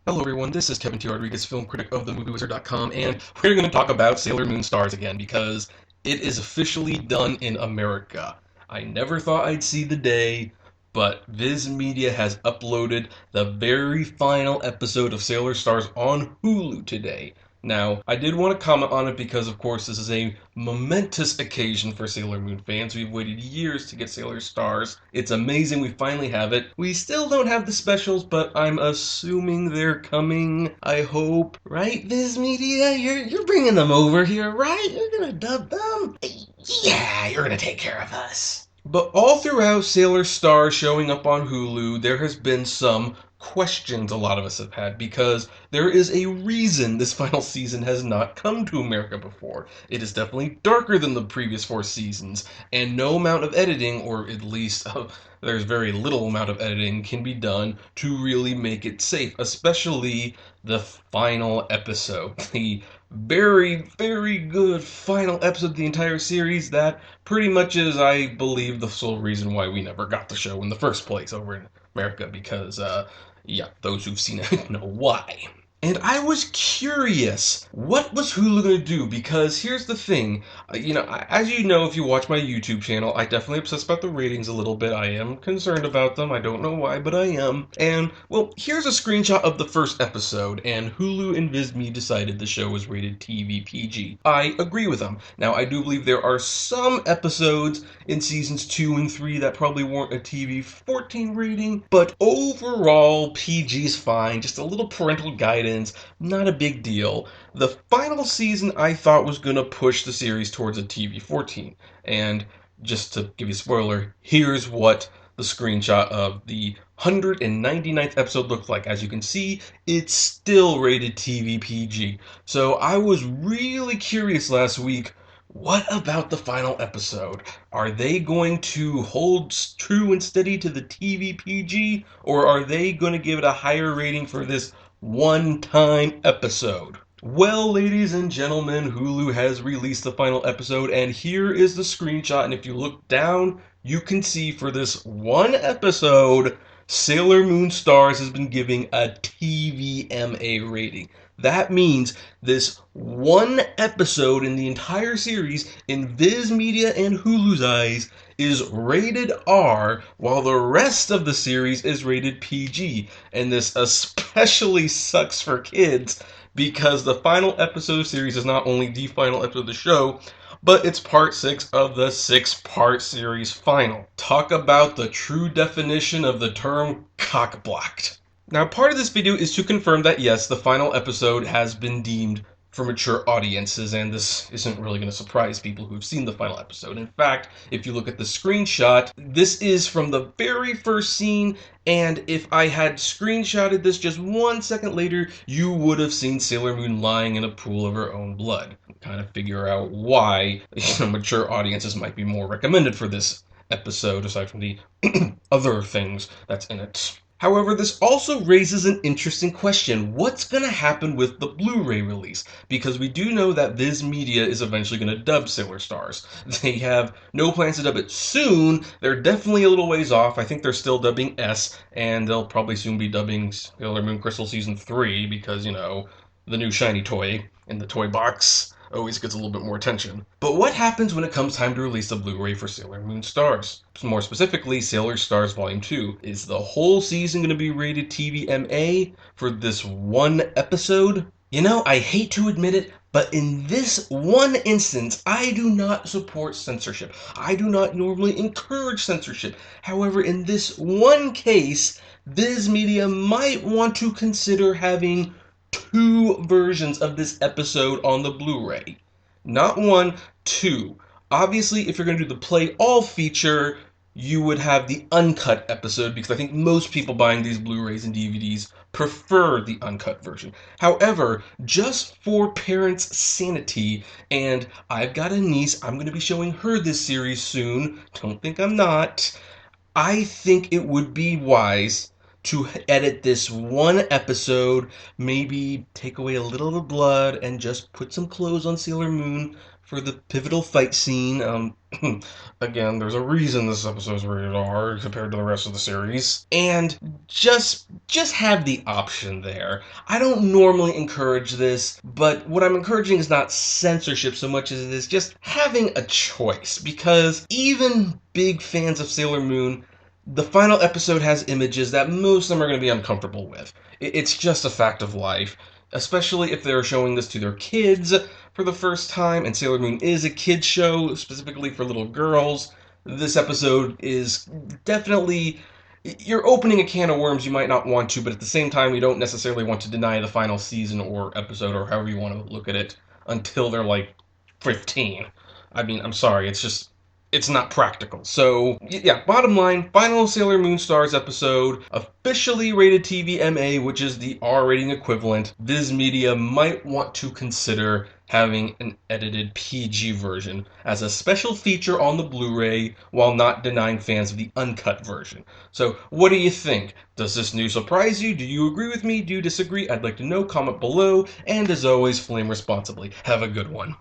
Hello everyone, this is Kevin T. Rodriguez, film critic of themoviewizard.com, and we're going to talk about Sailor Moon Stars again because it is officially done in America. I never thought I'd see the day, but Viz Media has uploaded the very final episode of Sailor Stars on Hulu today. Now, I did want to comment on it because, of course, this is a momentous occasion for Sailor Moon fans. We've waited years to get Sailor Stars. It's amazing we finally have it. We still don't have the specials, but I'm assuming they're coming. I hope. Right, Viz Media? You're bringing them over here, right? You're gonna dub them? Yeah, you're gonna take care of us. But all throughout Sailor Star showing up on Hulu, there has been some questions a lot of us have had because there is a reason this final season has not come to America before. It is definitely darker than the previous four seasons, and no amount of editing, or at least there's very little amount of editing, can be done to really make it safe, especially the final episode. The very, very good final episode of the entire series that pretty much is, I believe, the sole reason why we never got the show in the first place over in America because, yeah, those who've seen it know why. And I was curious, what was Hulu going to do? Because here's the thing, as you know, if you watch my YouTube channel, I definitely obsess about the ratings a little bit. I am concerned about them. I don't know why, but I am. And, well, here's a screenshot of the first episode, and Hulu and VizMe decided the show was rated TV PG. I agree with them. Now, I do believe there are some episodes in seasons 2 and 3 that probably warrant a TV 14 rating, but overall, PG's fine. Just a little parental guidance. Not a big deal. The final season I thought was going to push the series towards a TV 14. And just to give you a spoiler, here's what the screenshot of the 199th episode looked like. As you can see, it's still rated TV PG. So I was really curious last week, what about the final episode? Are they going to hold true and steady to the TV PG, or are they going to give it a higher rating for this one-time episode? Well, ladies and gentlemen, Hulu has released the final episode, and here is the screenshot. And if you look down, you can see for this one episode, Sailor Moon Stars has been giving a TVMA rating. That means this one episode in the entire series, in Viz Media and Hulu's eyes, is rated R, while the rest of the series is rated PG. And this especially sucks for kids, because the final episode of the series is not only the final episode of the show, but it's part 6 of the 6-part series final. Talk about the true definition of the term cock-blocked. Now, part of this video is to confirm that yes, the final episode has been deemed for mature audiences, and this isn't really going to surprise people who've seen the final episode. In fact, if you look at the screenshot, this is from the very first scene, and if I had screenshotted this just 1 second later, you would have seen Sailor Moon lying in a pool of her own blood. Kind of figure out why mature audiences might be more recommended for this episode, aside from the other things that's in it. However, this also raises an interesting question. What's going to happen with the Blu-ray release? Because we do know that Viz Media is eventually going to dub Sailor Stars. They have no plans to dub it soon. They're definitely a little ways off. I think they're still dubbing S, and they'll probably soon be dubbing Sailor Moon Crystal Season 3 because, the new shiny toy in the toy box always gets a little bit more attention. But what happens when it comes time to release the Blu-ray for Sailor Moon Stars? More specifically, Sailor Stars Volume 2. Is the whole season going to be rated TVMA for this one episode? I hate to admit it, but in this one instance, I do not support censorship. I do not normally encourage censorship. However, in this one case, Viz Media might want to consider having 2 versions of this episode on the Blu-ray. Not 1, 2. Obviously, if you're going to do the Play All feature, you would have the uncut episode, because I think most people buying these Blu-rays and DVDs prefer the uncut version. However, just for parents' sanity, and I've got a niece, I'm going to be showing her this series soon, don't think I'm not, I think it would be wise to edit this one episode, maybe take away a little of the blood and just put some clothes on Sailor Moon for the pivotal fight scene. Again, there's a reason this episode's rated R compared to the rest of the series. And just have the option there. I don't normally encourage this, but what I'm encouraging is not censorship so much as it is just having a choice. Because even big fans of Sailor Moon, the final episode has images that most of them are going to be uncomfortable with. It's just a fact of life, especially if they're showing this to their kids for the first time, and Sailor Moon is a kids show specifically for little girls. This episode is definitely, you're opening a can of worms you might not want to, but at the same time, you don't necessarily want to deny the final season or episode or however you want to look at it until they're like 15. I mean, I'm sorry, it's not practical. So, yeah, bottom line, final Sailor Moon Stars episode, officially rated TV MA, which is the R rating equivalent. Viz Media might want to consider having an edited PG version as a special feature on the Blu-ray while not denying fans of the uncut version. So, what do you think? Does this news surprise you? Do you agree with me? Do you disagree? I'd like to know. Comment below. And as always, flame responsibly. Have a good one.